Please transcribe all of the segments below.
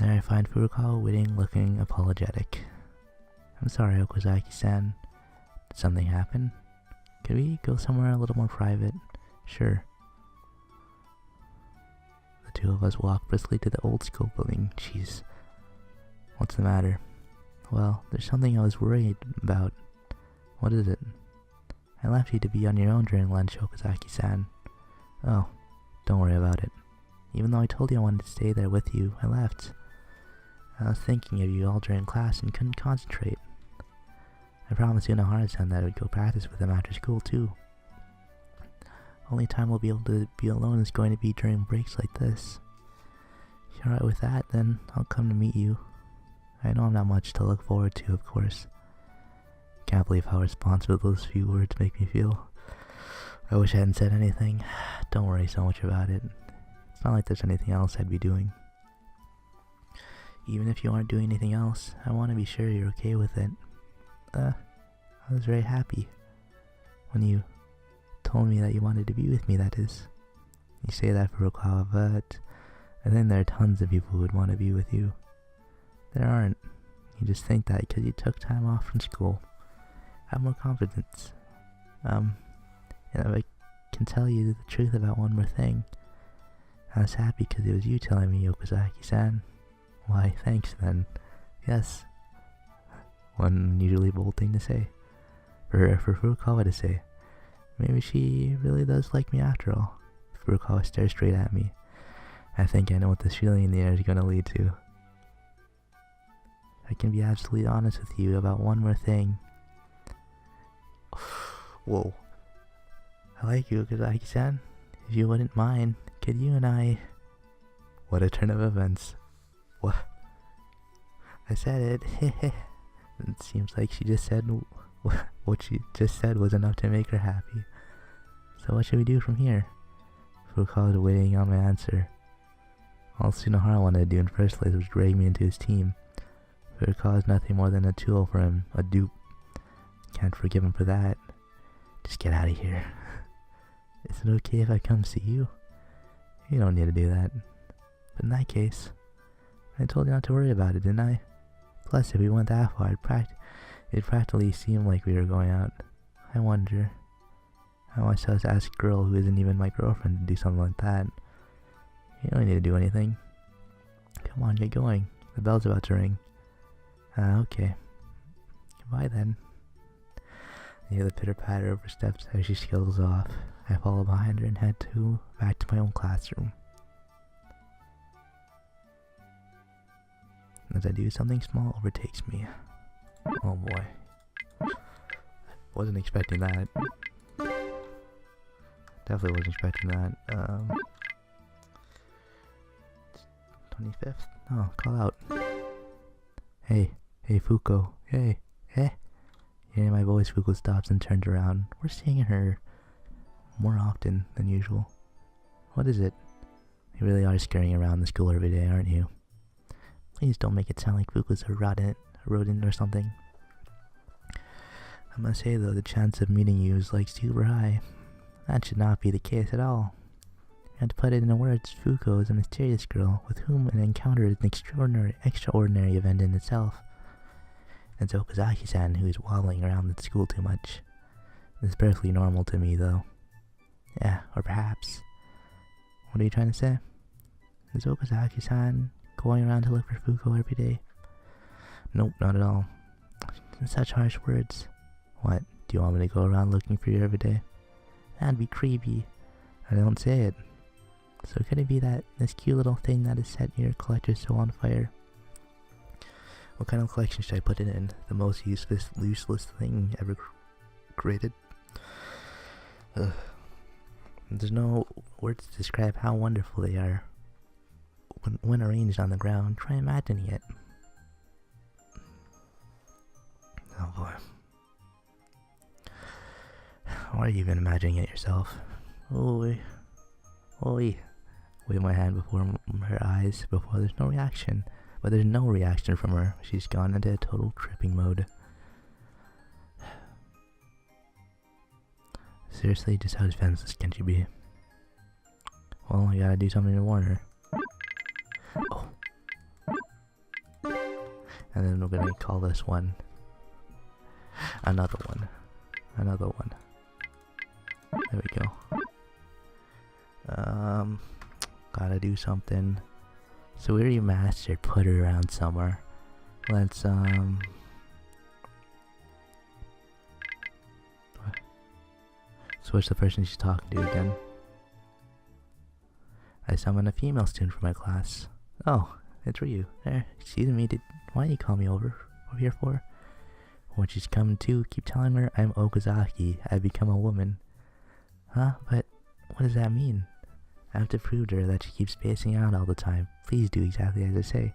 There I find Furukawa waiting, looking apologetic. I'm sorry, Okazaki-san. Did something happen? Could we go somewhere a little more private? Sure. The two of us walk briskly to the old school building. Jeez. What's the matter? Well, there's something I was worried about. What is it? I left you to be on your own during lunch, Okazaki-san. Oh, don't worry about it. Even though I told you I wanted to stay there with you, I left. I was thinking of you all during class and couldn't concentrate. I promised Unohara-san that I would go practice with him after school too. Only time we'll be able to be alone is going to be during breaks like this. If you're alright with that, then I'll come to meet you. I know I'm not much to look forward to, of course. Can't believe how responsible those few words make me feel. I wish I hadn't said anything. Don't worry so much about it. It's not like there's anything else I'd be doing. Even if you aren't doing anything else, I want to be sure you're okay with it. I was very happy when you told me that you wanted to be with me, that is. You say that for Furukawa, but I think there are tons of people who would want to be with you. There aren't. You just think that because you took time off from school. Have more confidence. If I can tell you the truth about one more thing. I was happy because it was you telling me, Okazaki-san. Why, thanks then. Yes. One unusually bold thing to say. For Furukawa to say. Maybe she really does like me after all. Furukawa stares straight at me. I think I know what this feeling in the air is going to lead to. I can be absolutely honest with you about one more thing. Whoa. I like you, Okazaki-san. If you wouldn't mind, could you and I... What a turn of events. What? I said it. It seems like she just said what she just said was enough to make her happy. So what should we do from here? Furukawa was waiting on my answer. All Tsunohara wanted to do in the first place was drag me into his team. Furukawa is nothing more than a tool for him, a dupe. Can't forgive him for that. Just get out of here. Is it okay if I come see you? You don't need to do that. But in that case, I told you not to worry about it, didn't I? Plus, if we went that far, it'd practically seem like we were going out. I wonder. I want to ask a girl who isn't even my girlfriend to do something like that. You don't need to do anything. Come on, get going. The bell's about to ring. Okay. Goodbye then. I hear the pitter-patter of her steps as she scuttles off. I follow behind her and head back to my own classroom. As I do, something small overtakes me. Oh boy. Wasn't expecting that. Definitely wasn't expecting that. 25th? Oh, call out. Hey Fuko. Hey. Hearing my voice, Fuko stops and turns around. We're seeing her more often than usual. What is it? You really are scurrying around the school every day, aren't you? Please don't make it sound like Fuko's a rodent or something. I must say though, the chance of meeting you is like super high. That should not be the case at all. And to put it in words, Fuko is a mysterious girl with whom an encounter is an extraordinary event in itself. It's Okazaki-san who is waddling around at school too much. It's perfectly normal to me though. Yeah, or perhaps. What are you trying to say? Is Okazaki-san going around to look for Fuko every day? Nope, not at all. Such harsh words. What, do you want me to go around looking for you every day? That'd be creepy. I don't say it. So could it be that this cute little thing that is set your collector so on fire? What kind of collection should I put it in? The most useless thing ever created? There's no words to describe how wonderful they are. When arranged on the ground, try imagining it. Oh boy. Or are you even imagining it yourself? Oi. Wave my hand before her eyes before there's no reaction. But there's no reaction from her. She's gone into a total tripping mode. Seriously, just how defenseless can she be? Well, I gotta do something to warn her. Oh. And then we're gonna call this one another one. Another one. There we go. Gotta do something. So we already mastered put her around somewhere. Let's So what's the person she's talking to again? I summoned a female student for my class. Oh, it's Ryu. There, excuse me, why did you call me over here for? When she's coming to, keep telling her I'm Okazaki, I've become a woman. Huh? But what does that mean? I have to prove to her that she keeps spacing out all the time. Please do exactly as I say.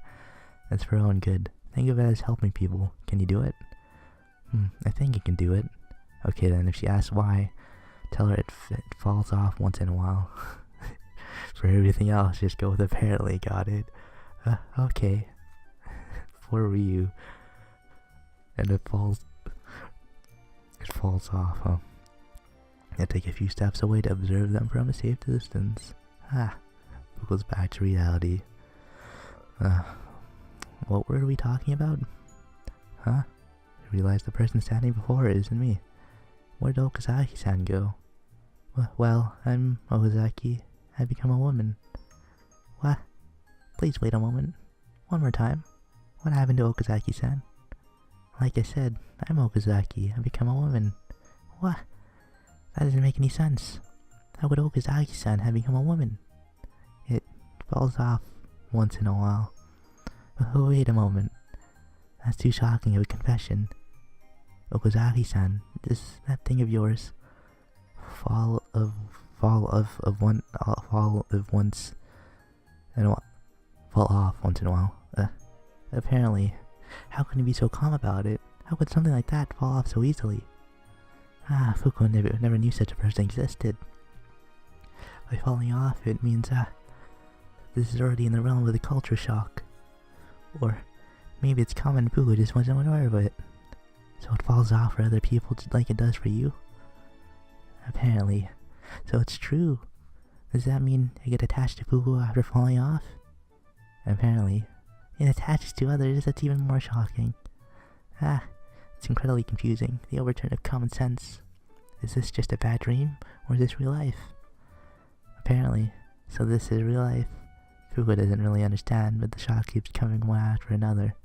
That's for her own good. Think of it as helping people. Can you do it? I think you can do it. Okay then, if she asks why, tell her it falls off once in a while. For everything else, just go with apparently. Got it? Okay. For Ryu. And it falls off, huh? I take a few steps away to observe them from a safe distance. Goes back to reality. What were we talking about? Huh? I realized the person standing before her isn't me. Where did Okazaki-san go? Well, I'm Okazaki. I've become a woman. What? Please wait a moment. One more time. What happened to Okazaki-san? Like I said, I'm Okazaki. I've become a woman. What? That doesn't make any sense. How would Okazaki-san have become a woman? It falls off once in a while. Oh, wait a moment. That's too shocking of a confession. Okazaki-san, does that thing of yours fall off once in a while? Apparently. How can you be so calm about it? How could something like that fall off so easily? Fuko never knew such a person existed. By falling off, it means, this is already in the realm of the culture shock. Or, maybe it's common Fuko just wasn't aware of it. So it falls off for other people just like it does for you? Apparently. So it's true. Does that mean I get attached to Fuko after falling off? Apparently. It attaches to others, that's even more shocking. It's incredibly confusing. The overturn of common sense. Is this just a bad dream, or is this real life? Apparently. So this is real life. Fuko doesn't really understand, but the shock keeps coming one after another.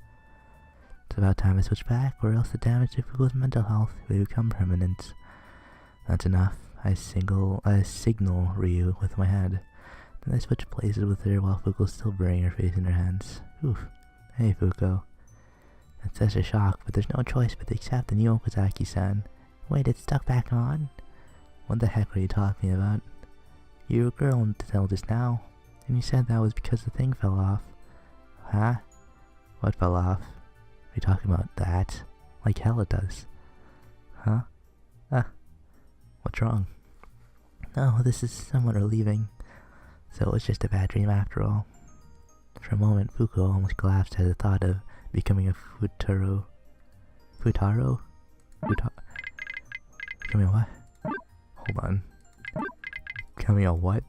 It's about time I switch back, or else the damage to Fuko's mental health will become permanent. That's enough. I signal Ryu with my head. Then I switch places with her while Fuko's still burying her face in her hands. Oof. Hey Fuko. That's such a shock, but there's no choice but to accept the new Okazaki-san. Wait, it's stuck back on? What the heck are you talking about? You were a girl until just now, and you said that was because the thing fell off. Huh? What fell off? Are you talking about that? Like hell it does. Huh? What's wrong? No, this is somewhat relieving. So it was just a bad dream after all. For a moment, Fuko almost collapsed at the thought of becoming a Futaro? Becoming a what? Hold on. Becoming a what?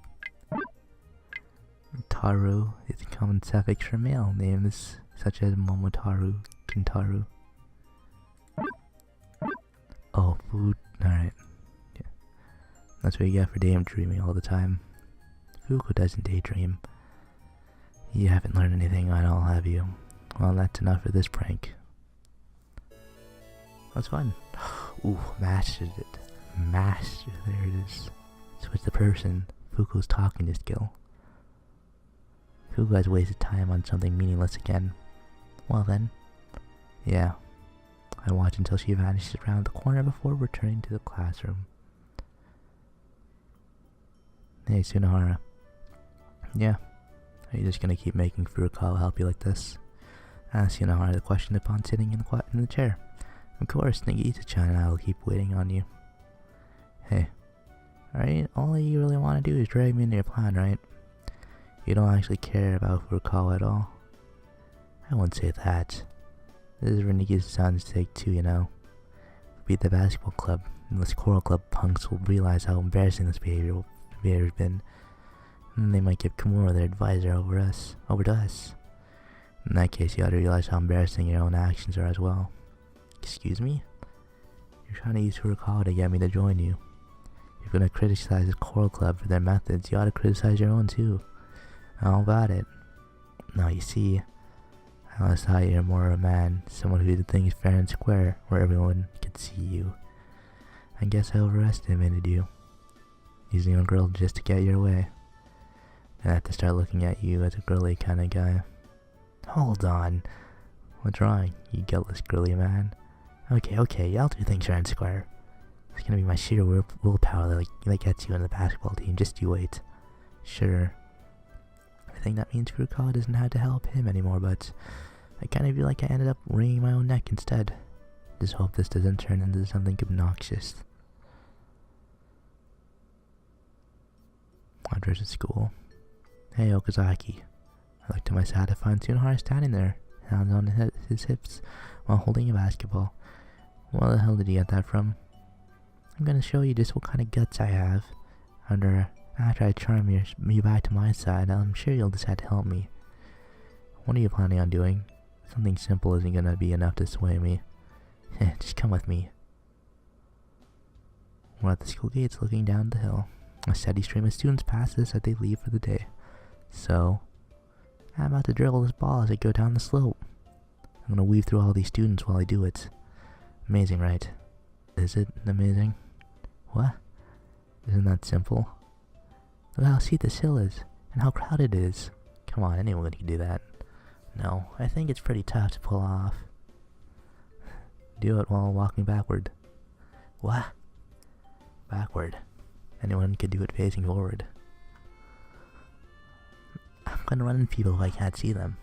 Taro is a common suffix for male names such as Momotaru, Kintaro. Oh, food. Alright. Yeah. That's what you get for daydreaming all the time. Fuko doesn't daydream. You haven't learned anything at all, have you? Well, that's enough for this prank. That's fun. Ooh, mastered it. There it is. Switch the person Fuko's talking to skill. Fuko has wasted time on something meaningless again. Well then. Yeah. I watch until she vanishes around the corner before returning to the classroom. Hey, Sunahara. Yeah. Are you just gonna keep making Furukawa help you like this? Ask Sunahara the question upon sitting in the chair. Of course, Nagisa-chan and I will keep waiting on you. Hey. Alright, all you really want to do is drag me into your plan, right? You don't actually care about Furukawa at all. I wouldn't say that. This is for Nagisa-san's sake too, you know. Beat the basketball club, and this choral club punks will realize how embarrassing this behavior has been. And they might give Kimura their advisor over to us. In that case, you ought to realize how embarrassing your own actions are as well. Excuse me? You're trying to use Furukawa to get me to join you. If you're gonna criticize the choral club for their methods, you ought to criticize your own too. How about it? Now you see, I always thought you're more of a man, someone who did things fair and square, where everyone could see you. I guess I overestimated you, using a girl just to get your way. I have to start looking at you as a girly kind of guy. Hold on. What's wrong, you guiltless girly man? Okay, I'll do things fair and square. It's gonna be my sheer willpower that gets you in the basketball team, just you wait. Sure. I think that means Furukawa doesn't have to help him anymore, but I kind of feel like I ended up wringing my own neck instead. Just hope this doesn't turn into something obnoxious. I dress at school. Hey, Okazaki. I looked to my side to find Tsunehara standing there, hands on his hips, while holding a basketball. Where the hell did you get that from? I'm gonna show you just what kind of guts I have. After I charm you back to my side, I'm sure you'll decide to help me. What are you planning on doing? Something simple isn't gonna be enough to sway me. Just come with me. We're at the school gates looking down the hill. A steady stream of students pass us as they leave for the day. So, I'm about to dribble this ball as I go down the slope. I'm gonna weave through all these students while I do it. Amazing, right? Is it amazing? What? Isn't that simple? Look how steep this hill is, and how crowded it is. Come on, anyone can do that. No, I think it's pretty tough to pull off. Do it while walking backward. What? Backward. Anyone could do it facing forward. I'm gonna run into people if I can't see them.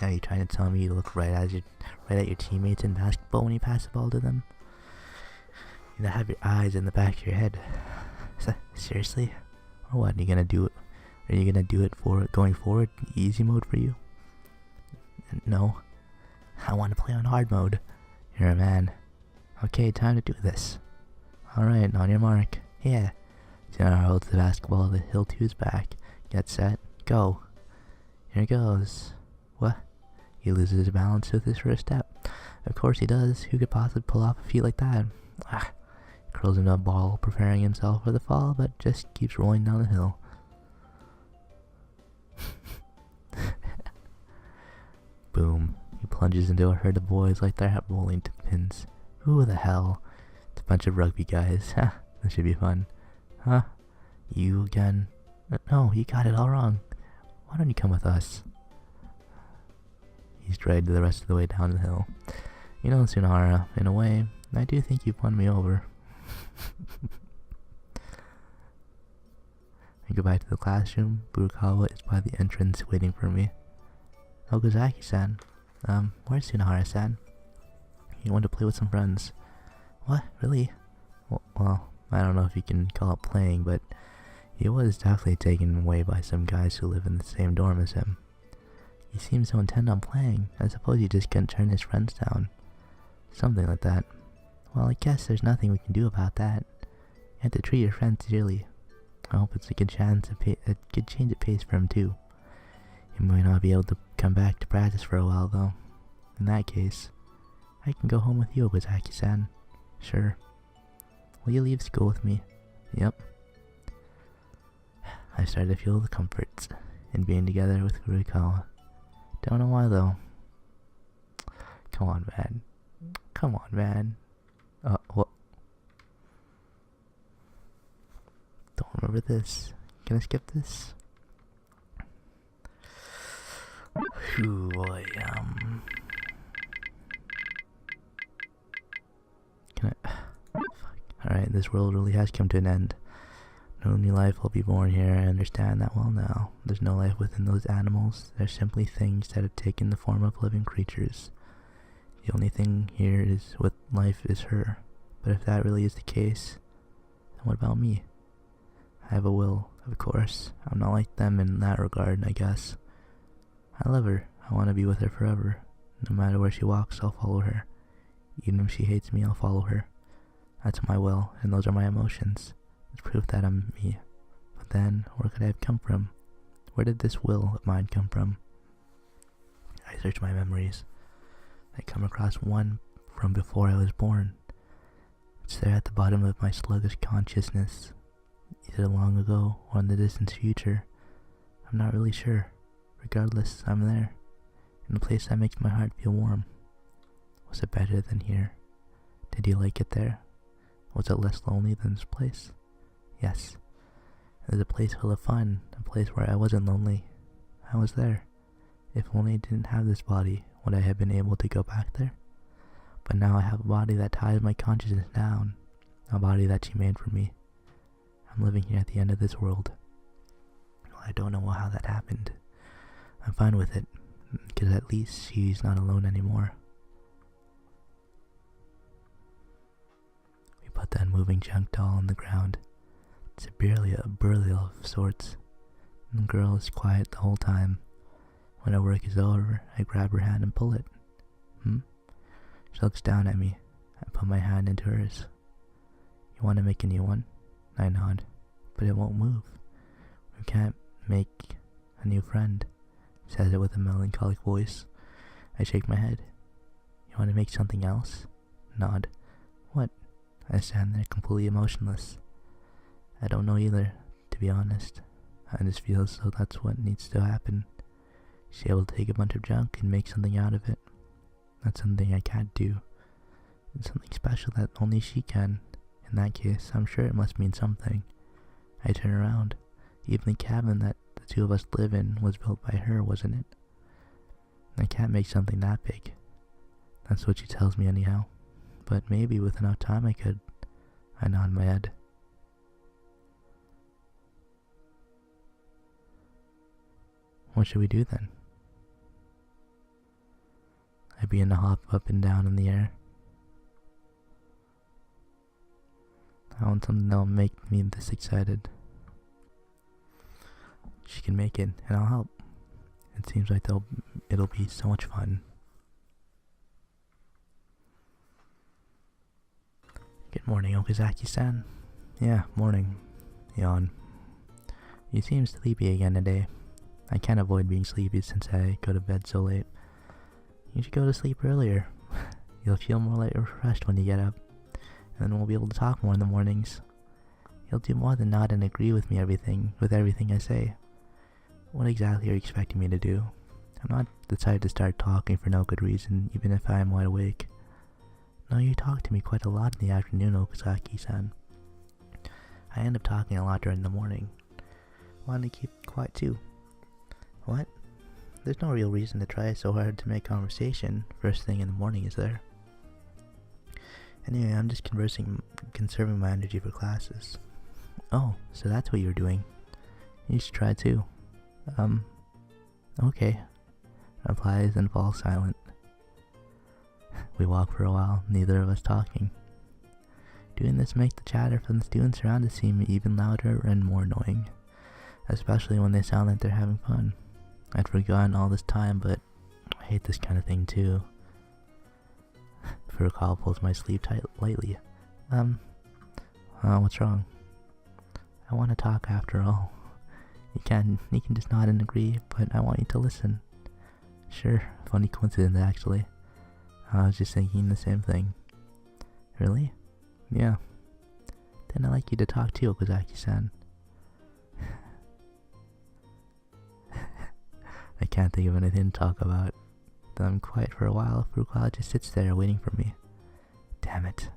Are you trying to tell me you look right at your teammates in basketball when you pass the ball to them? You know, have your eyes in the back of your head. Seriously? Or what? Are you gonna do it? Are you gonna do it for going forward? Easy mode for you? No. I want to play on hard mode. You're a man. Okay, time to do this. Alright, on your mark. Yeah. Tsunehara holds the basketball the hill to his back. Get set. Go. Here goes. What? He loses his balance with his first step. Of course he does. Who could possibly pull off a feat like that? Curls into a ball, preparing himself for the fall, but just keeps rolling down the hill. Boom. He plunges into a herd of boys like they're at bowling pins. Who the hell? It's a bunch of rugby guys. This should be fun. Huh? You again? No, you got it all wrong. Why don't you come with us? He's dragged the rest of the way down the hill. You know, Tsunehara, in a way, I do think you've won me over. I go back to the classroom. Furukawa is by the entrance waiting for me. Okazaki-san. Where's Tsunehara-san? He wanted to play with some friends. What? Really? Well, I don't know if you can call it playing, but he was definitely taken away by some guys who live in the same dorm as him. He seemed so intent on playing. I suppose he just couldn't turn his friends down. Something like that. Well, I guess there's nothing we can do about that. You have to treat your friends dearly. I hope it's a good change of pace for him too. He might not be able to come back to practice for a while though. In that case, I can go home with you, Okazaki-san. Sure. Will you leave school with me? Yep. I started to feel the comforts in being together with Furukawa. Don't know why though. Come on, man. Come on, man. What? Don't remember this. Can I skip this? Ooh, boy, Can I? Fuck. Alright, this world really has come to an end. No new life will be born here. I understand that well now. There's no life within those animals. They're simply things that have taken the form of living creatures. The only thing here is with life is her. But if that really is the case, then what about me? I have a will, of course. I'm not like them in that regard, I guess. I love her. I want to be with her forever. No matter where she walks, I'll follow her. Even if she hates me, I'll follow her. That's my will, and those are my emotions. It's proof that I'm me. But then, where could I have come from? Where did this will of mine come from? I search my memories. I come across one from before I was born. It's there at the bottom of my sluggish consciousness, either long ago or in the distant future. I'm not really sure. Regardless, I'm there, in a place that makes my heart feel warm. Was it better than here? Did you like it there? Was it less lonely than this place? Yes. It was a place full of fun, a place where I wasn't lonely. I was there. If only I didn't have this body, would I have been able to go back there? But now I have a body that ties my consciousness down, a body that she made for me. I'm living here at the end of this world. Well, I don't know how that happened. I'm fine with it, because at least she's not alone anymore. We put that moving junk doll on the ground. It's a burly of sorts. And the girl is quiet the whole time. When our work is over, I grab her hand and pull it. She looks down at me. I put my hand into hers. You want to make a new one? I nod. But it won't move. We can't make a new friend. Says it with a melancholic voice. I shake my head. You want to make something else? Nod. What? I stand there completely emotionless. I don't know either, to be honest. I just feel as though that's what needs to happen. She's able to take a bunch of junk and make something out of it. That's something I can't do. It's something special that only she can. In that case, I'm sure it must mean something. I turn around. Even the cabin that the two of us live in was built by her, wasn't it? I can't make something that big. That's what she tells me anyhow. But maybe with enough time I could. I nod my head. What should we do then? I begin to hop up and down in the air. I want something that'll make me this excited. She can make it, and I'll help. It seems like it'll be so much fun. Good morning, Okazaki-san. Yeah, morning. Yawn. You seem sleepy again today. I can't avoid being sleepy since I go to bed so late. You should go to sleep earlier. You'll feel more refreshed when you get up, and then we'll be able to talk more in the mornings. You'll do more than nod and agree with everything I say. What exactly are you expecting me to do? I'm not the type to start talking for no good reason, even if I am wide awake. No, you talk to me quite a lot in the afternoon, Okazaki-san. I end up talking a lot during the morning. Want to keep quiet too. What? There's no real reason to try so hard to make conversation first thing in the morning, is there? Anyway, I'm just conserving my energy for classes. Oh, so that's what you're doing. You should try too. Okay. Replies and falls silent. We walk for a while, neither of us talking. Doing this makes the chatter from the students around us seem even louder and more annoying, especially when they sound like they're having fun. I'd forgotten all this time, but I hate this kind of thing too. Furukawa pulls my sleeve lightly. What's wrong? I want to talk after all. You can just nod and agree, but I want you to listen. Sure, funny coincidence actually. I was just thinking the same thing. Really? Yeah. Then I'd like you to talk too, Okazaki-san. I can't think of anything to talk about. Then I'm quiet for a while. Furukawa just sits there waiting for me. Damn it.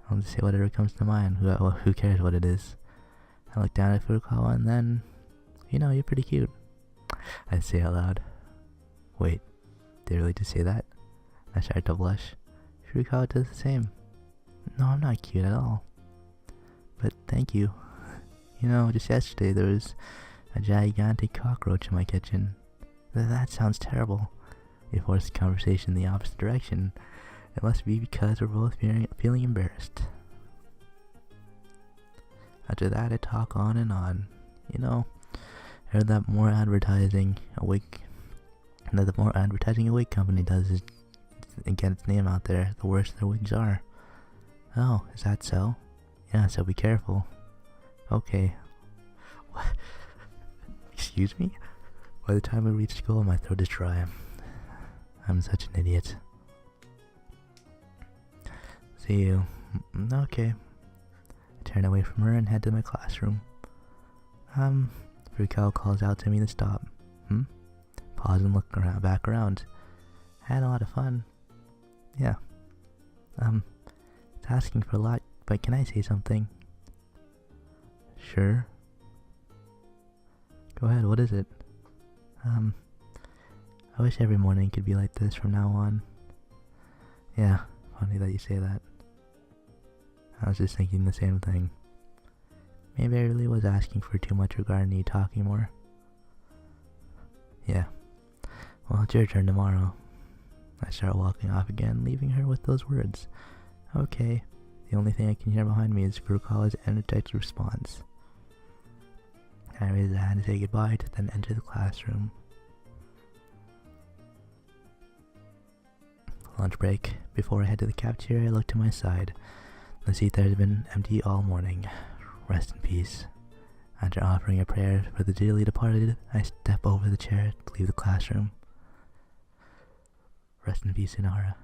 I'll just say whatever comes to mind. Who cares what it is? I look down at Furukawa and then, you're pretty cute. I say out loud. Wait, did I really just say that? I start to blush. Furukawa does the same. No, I'm not cute at all. But thank you. Just yesterday there was a gigantic cockroach in my kitchen. That sounds terrible. We force the conversation in the opposite direction. It must be because we're both feeling embarrassed. After that, I talk on and on. I heard that the more advertising a wig company does is and get its name out there, the worse their wigs are. Oh, is that so? Yeah, so be careful. Okay. What? Excuse me? By the time we reach school, my throat is dry. I'm such an idiot. See you. Okay. I turn away from her and head to my classroom. Furukawa calls out to me to stop. Pause and look back around. Had a lot of fun. Yeah. It's asking for a lot, but can I say something? Sure. Go ahead, what is it? I wish every morning could be like this from now on. Yeah, funny that you say that. I was just thinking the same thing. Maybe I really was asking for too much regarding you talking more. Yeah. Well, it's your turn tomorrow. I start walking off again, leaving her with those words. Okay. The only thing I can hear behind me is Furukawa's energetic response. I raise a hand to say goodbye to then enter the classroom. Lunch break. Before I head to the cafeteria, I look to my side. The seat there has been empty all morning. Rest in peace. After offering a prayer for the dearly departed, I step over the chair to leave the classroom. Rest in peace, Inara.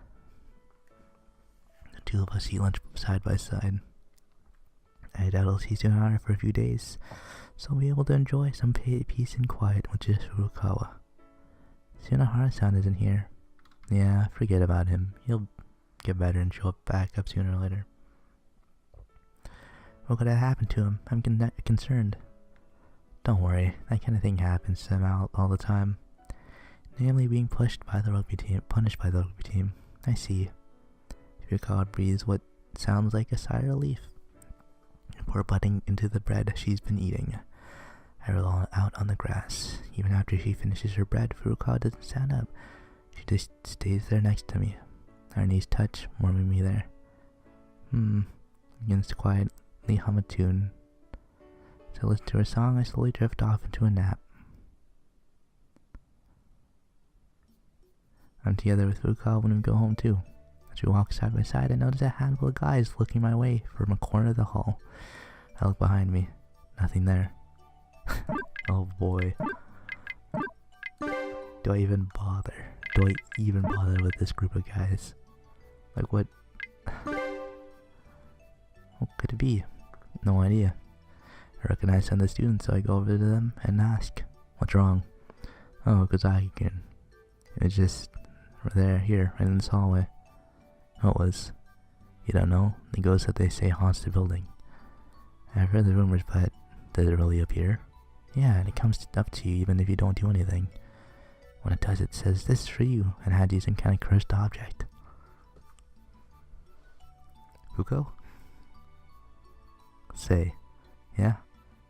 The two of us eat lunch side by side. I doubt I'll see Sunara for a few days, so I'll be able to enjoy some peace and quiet with just Furukawa. Sunahara-san isn't here. Yeah, forget about him. He'll get better and show up back up sooner or later. What could have happened to him? I'm concerned. Don't worry, that kind of thing happens to him all the time. Namely being punished by the rugby team. I see. Furukawa breathes what sounds like a sigh of relief. Pour butting into the bread she's been eating. I roll out on the grass. Even after she finishes her bread, Furukawa doesn't stand up. She just stays there next to me. Our knees touch, warming me there. Begins to quietly hum a tune. As I listen to her song, I slowly drift off into a nap. I'm together with Furukawa when we go home too. As we walk side by side, I notice a handful of guys looking my way from a corner of the hall. I look behind me. Nothing there. Oh boy. Do I even bother? Do I even bother with this group of guys? Like what? What could it be? No idea. I recognize some of the students, so I go over to them and ask, what's wrong? Oh, Kazaki-kun. It's just here, right in this hallway. Oh, it was. You don't know? The ghost that they say haunts the building. I've heard the rumors, but does it really appear? Yeah, and it comes up to you even if you don't do anything. When it does, it says, this is for you, and hands you some kind of cursed object. Fuko? Say, yeah?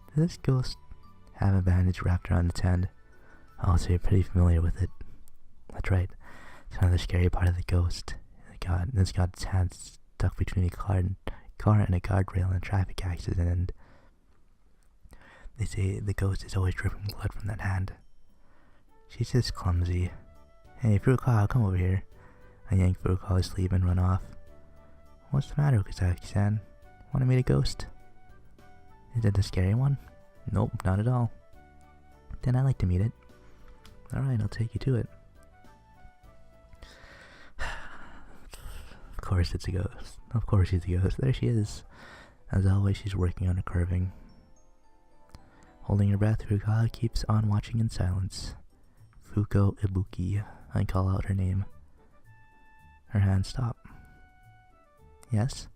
Does this ghost have a bandage wrapped around its hand? Oh, so you're pretty familiar with it. That's right. It's another scary part of the ghost. It's got its hand stuck between a car and a guardrail in a traffic accident, and they say the ghost is always dripping blood from that hand. She's just clumsy. Hey, Furukawa, come over here. I yank Furukawa's sleeve and run off. What's the matter, Okazaki-san? Want to meet a ghost? Is it a scary one? Nope, not at all. Then I'd like to meet it. Alright, I'll take you to it. Of course it's a ghost. Of course she's a ghost. There she is. As always, she's working on a carving. Holding her breath, Furukawa keeps on watching in silence. Fuko Ibuki. I call out her name. Her hands stop. Yes?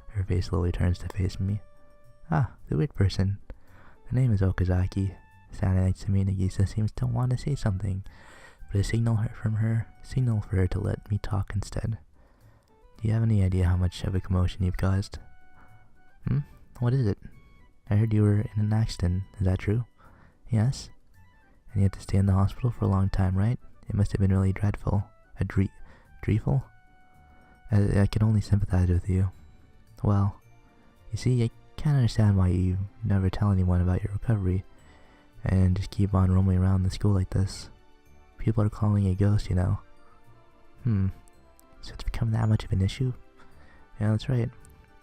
Her face slowly turns to face me. Ah, the weird person. Her name is Okazaki. Standing next to me, Nagisa seems to want to say something, but I signal for her to let me talk instead. Do you have any idea how much of a commotion you've caused? What is it? I heard you were in an accident. Is that true? Yes. And you had to stay in the hospital for a long time, right? It must have been really dreadful. Dreadful? I can only sympathize with you. Well, you see, I can't understand why you never tell anyone about your recovery, and just keep on roaming around the school like this. People are calling you a ghost, you know. So it's become that much of an issue? Yeah, that's right.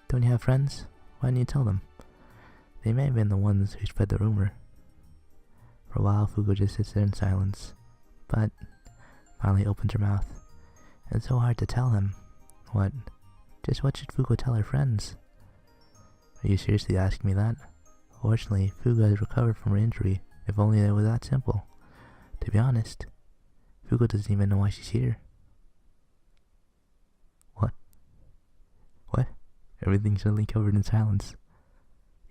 Don't you have friends? Why didn't you tell them? They may have been the ones who spread the rumor. For a while, Fuko just sits there in silence, but finally opens her mouth. It's so hard to tell him. What? Just what should Fuko tell her friends? Are you seriously asking me that? Fortunately, Fuko has recovered from her injury. If only it was that simple. To be honest, Fuko doesn't even know why she's here. What? What? Everything's suddenly covered in silence.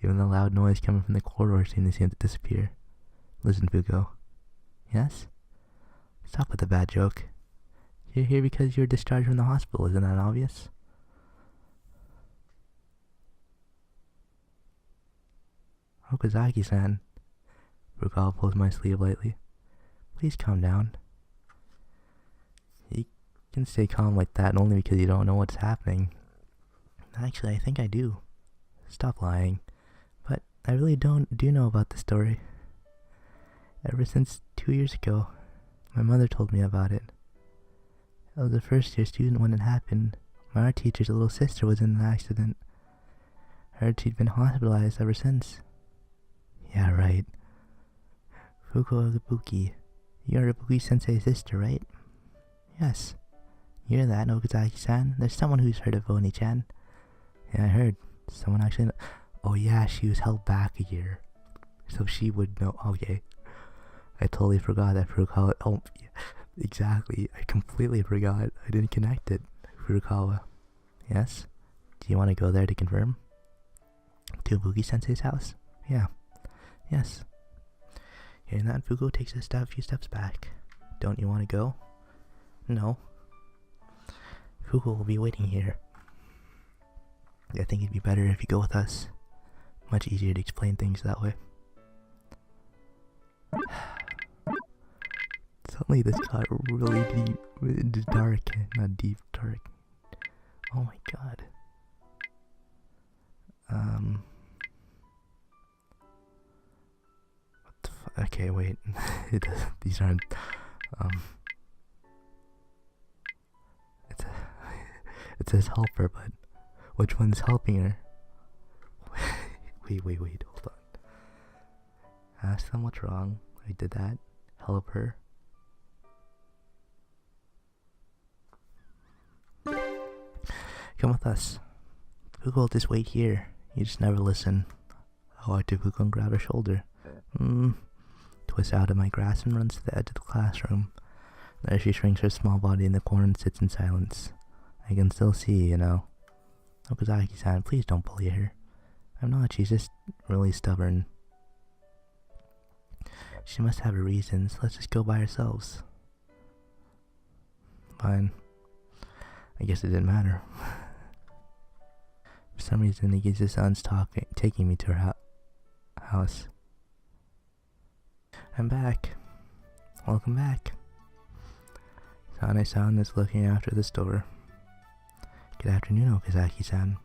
Even the loud noise coming from the corridor seemed to disappear. Listen, Fuko. Yes? Stop with the bad joke. You're here because you were discharged from the hospital, isn't that obvious? Okazaki-san. Fuko pulls my sleeve lightly. Please calm down. You can stay calm like that only because you don't know what's happening. Actually, I think I do. Stop lying. But I really do know about the story. Ever since 2 years ago, my mother told me about it. I was a first-year student when it happened. My art teacher's little sister was in an accident. I heard she'd been hospitalized ever since. Yeah, right. Fuko Ibuki. You're Ibuki-sensei's sister, right? Yes. You hear that, Okazaki-san? There's someone who's heard of Oni-chan. Yeah, I heard. Someone actually... Oh yeah, she was held back a year. So she would know... Okay. I totally forgot that Furukawa... Oh, yeah, exactly. I completely forgot. I didn't connect it. Furukawa. Yes? Do you want to go there to confirm? To Ibuki-sensei's house? Yeah. Yes. Hearing that, Fuko takes a few steps back. Don't you want to go? No. Fuko will be waiting here. I think it'd be better if you go with us. Much easier to explain things that way. Suddenly this got really deep, dark, not deep, dark. Oh my god. What the fuck? Okay, wait. These aren't, it says helper, but which one's helping her? wait, hold on. Ask them what's wrong. I did that. Help her. Come with us. Fuko will just wait here. You just never listen. I walk to Fuko and grab her shoulder. Twists out of my grasp and runs to the edge of the classroom. There she shrinks her small body in the corner and sits in silence. I can still see, you know. Okazaki-san, please don't bully her. I'm not, she's just really stubborn. She must have her reasons. Let's just go by ourselves. Fine. I guess it didn't matter. For some reason, Igizu-san's taking me to her house. I'm back. Welcome back. Sane-san is looking after this door. Good afternoon, Okazaki-san.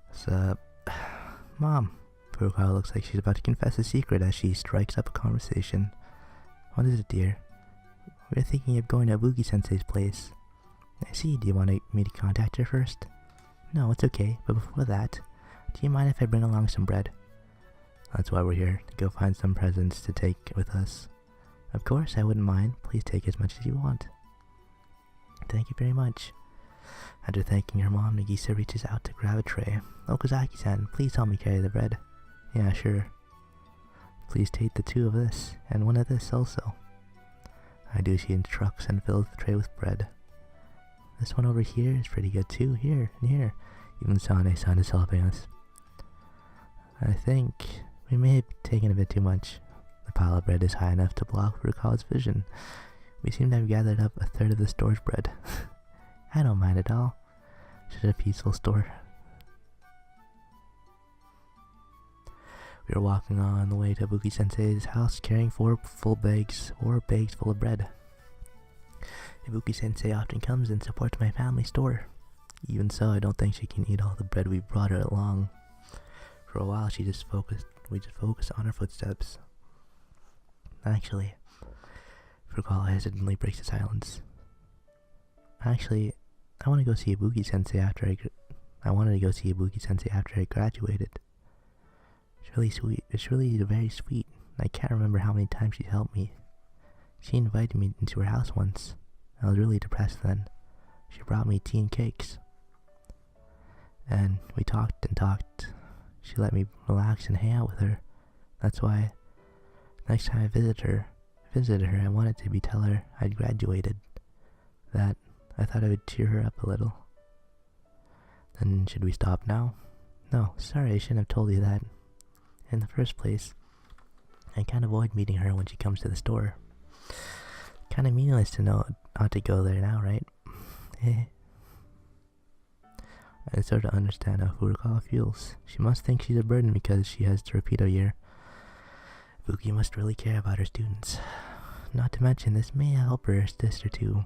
What's up? Mom. Furukawa looks like she's about to confess a secret as she strikes up a conversation. What is it, dear? We're thinking of going to Ibuki-sensei's place. I see. Do you want me to contact her first? No, it's okay. But before that, do you mind if I bring along some bread? That's why we're here, to go find some presents to take with us. Of course, I wouldn't mind. Please take as much as you want. Thank you very much. After thanking her mom, Nagisa reaches out to grab a tray. Okazaki-san, please help me carry the bread. Yeah, sure. Please take the 2 of this, and 1 of this also. I do. She instructs and fills the tray with bread. This one over here is pretty good too. Here and here. Even Sane-san is helping us. I think we may have taken a bit too much. The pile of bread is high enough to block Furukawa's vision. We seem to have gathered up a third of the store's bread. I don't mind at all. Such a peaceful store. We are walking on the way to Ibuki-sensei's house, carrying 4 bags full of bread. Ibuki-sensei often comes and supports my family store. Even so, I don't think she can eat all the bread we brought her along. For a while, we just focused on her footsteps. Actually, Furukawa hesitantly breaks the silence. Actually, I want to go see Ibuki-sensei after I graduated. It's really sweet. It's really very sweet. I can't remember how many times she's helped me. She invited me into her house once. I was really depressed then. She brought me tea and cakes. And we talked and talked. She let me relax and hang out with her. That's why next time I visited her, I wanted to tell her I'd graduated. That I thought I would cheer her up a little. Then should we stop now? No, sorry, I shouldn't have told you that. In the first place, I can't avoid meeting her when she comes to the store. Kinda meaningless to know not to go there now, right? I sort of understand how Furukawa feels. She must think she's a burden because she has torpedo year. Buki must really care about her students. Not to mention, this may help her sister too.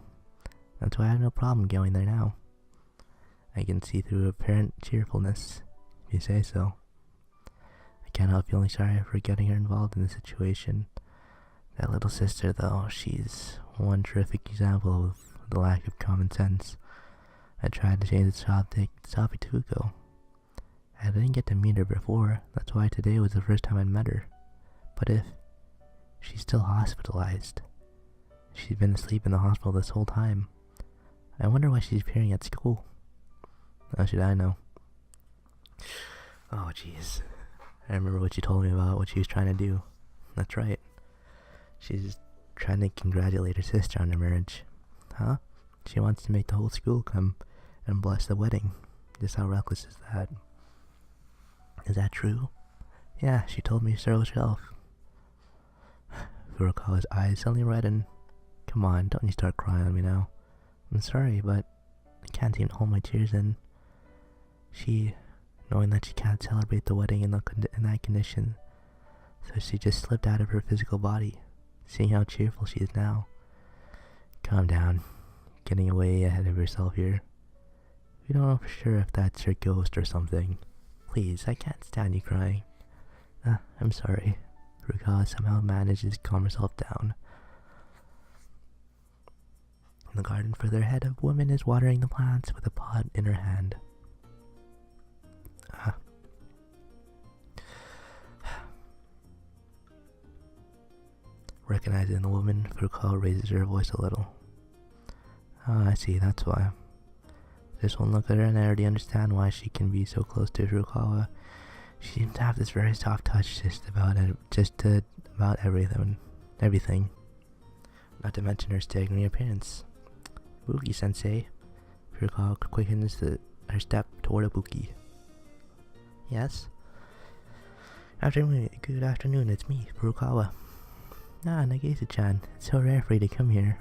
That's why I have no problem going there now. I can see through apparent cheerfulness, if you say so. I can't help feeling sorry for getting her involved in the situation. That little sister, though, she's one terrific example of the lack of common sense. I tried to change the topic to Fuko. I didn't get to meet her before, that's why today was the first time I met her. But if she's still hospitalized, she's been asleep in the hospital this whole time, I wonder why she's appearing at school. How should I know? Oh jeez. I remember what she told me about what she was trying to do. That's right. She's trying to congratulate her sister on her marriage. Huh? She wants to make the whole school come and bless the wedding. Just how reckless is that? Is that true? Yeah, she told me so herself. Furukawa's eyes suddenly reddened. Come on, don't you start crying on me now. I'm sorry, but I can't even hold my tears in. She, knowing that she can't celebrate the wedding in that condition, so she just slipped out of her physical body, seeing how cheerful she is now. Calm down, getting way ahead of yourself here. We don't know for sure if that's your ghost or something. Please, I can't stand you crying. I'm sorry. Furukawa somehow manages to calm herself down. In the garden further ahead, a woman is watering the plants with a pot in her hand. Recognizing the woman, Furukawa raises her voice a little. I see, that's why. Just one look at her and I already understand why she can be so close to Furukawa. She seems to have this very soft touch just about everything. Not to mention her staggering appearance. Buki-sensei. Furukawa quickens her step toward Buki. Yes? Good afternoon, it's me, Furukawa. Nagisa-chan, it's so rare for you to come here.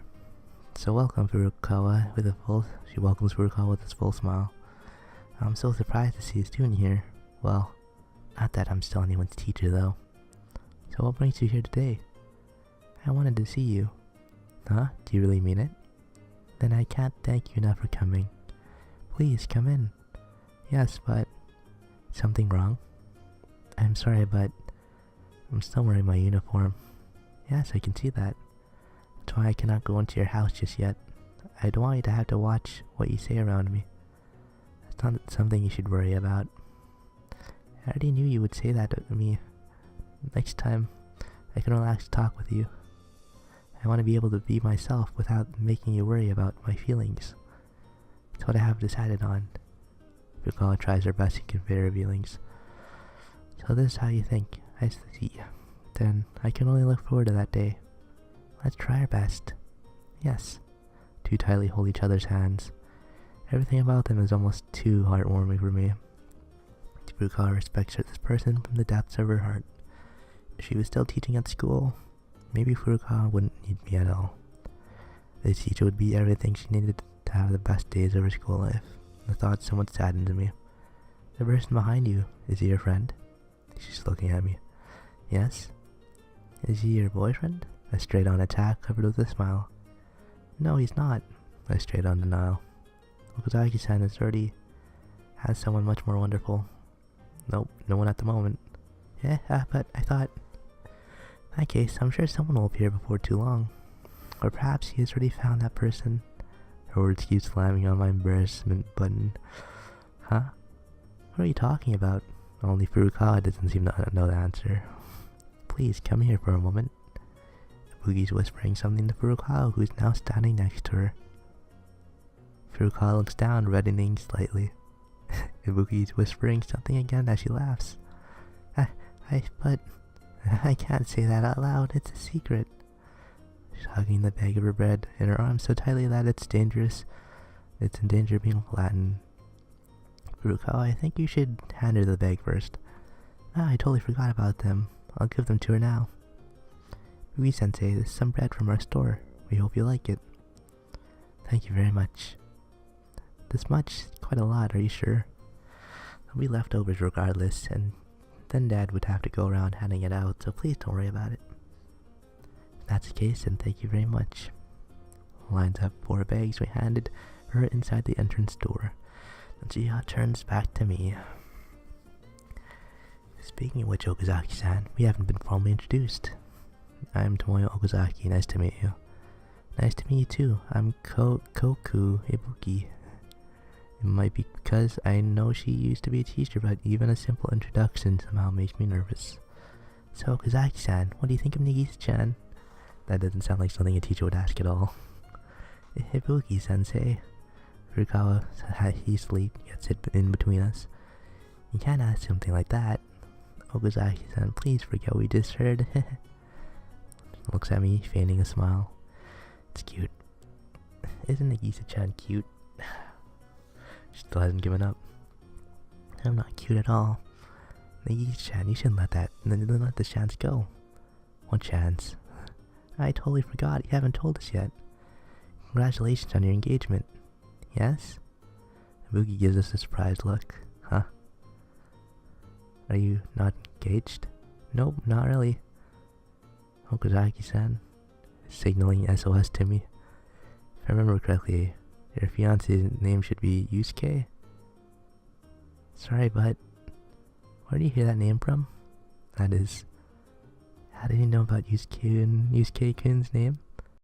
So welcome, Furukawa, she welcomes Furukawa with a full smile. I'm so surprised to see a student here. Well, not that I'm still anyone's teacher, though. So what brings you here today? I wanted to see you. Huh? Do you really mean it? Then I can't thank you enough for coming. Please, come in. Yes, but... Something wrong? I'm sorry, but... I'm still wearing my uniform. Yes, I can see that. That's why I cannot go into your house just yet. I don't want you to have to watch what you say around me. That's not something you should worry about. I already knew you would say that to me. Next time, I can relax to talk with you. I want to be able to be myself without making you worry about my feelings. That's what I have decided on. Furukawa tries her best to convey her feelings. So this is how you think. I see. Then I can only look forward to that day. Let's try our best. Yes. Two tightly hold each other's hands. Everything about them is almost too heartwarming for me. Furukawa respects this person from the depths of her heart. If she was still teaching at school, maybe Furukawa wouldn't need me at all. This teacher would be everything she needed to have the best days of her school life. The thought somewhat saddened me. The person behind you, is he your friend? She's looking at me. Yes? Is he your boyfriend? A straight-on attack covered with a smile. No, he's not. A straight-on denial. Okazaki-san has someone much more wonderful. Nope, no one at the moment. Yeah, but I thought... In that case, I'm sure someone will appear before too long. Or perhaps he has already found that person. Her words keep slamming on my embarrassment button. Huh? What are you talking about? Only Furukawa doesn't seem to know the answer. Please, come here for a moment. Ibuki's whispering something to Furukawa, who's now standing next to her. Furukawa looks down, reddening slightly. Ibuki's whispering something again as she laughs. But I can't say that out loud, it's a secret. She's hugging the bag of her bread in her arms so tightly that it's dangerous. It's in danger of being flattened. Furukawa, I think you should hand her the bag first. I totally forgot about them. I'll give them to her now. Ibuki-sensei, this is some bread from our store. We hope you like it. Thank you very much. This much? Quite a lot, are you sure? There'll be leftovers regardless, and then Dad would have to go around handing it out, so please don't worry about it. If that's the case, then thank you very much. Lines up 4 bags we handed her inside the entrance door. And Jiha turns back to me. Speaking of which, Okazaki-san, we haven't been formally introduced. I'm Tomoyo Okazaki, nice to meet you. Nice to meet you too, I'm Koku Ibuki. It might be because I know she used to be a teacher, but even a simple introduction somehow makes me nervous. So, Okazaki-san, what do you think of Nagisa-chan? That doesn't sound like something a teacher would ask at all. Ibuki-sensei. Furukawa hastily gets it in between us. You can't ask something like that. Okazaki-san, please forget what we just heard. Looks at me, feigning a smile. It's cute. Isn't Nagisa-chan cute? She still hasn't given up. I'm not cute at all. Nagisa-chan, you shouldn't let the chance go. What chance? I totally forgot, you haven't told us yet. Congratulations on your engagement. Yes? Ibuki gives us a surprised look. Huh? Are you not engaged? Nope, not really. Okazaki-san is signaling SOS to me. If I remember correctly, your fiance's name should be Yusuke? Sorry, but where do you hear that name from? That is, how did you know about Yusuke-kun's name?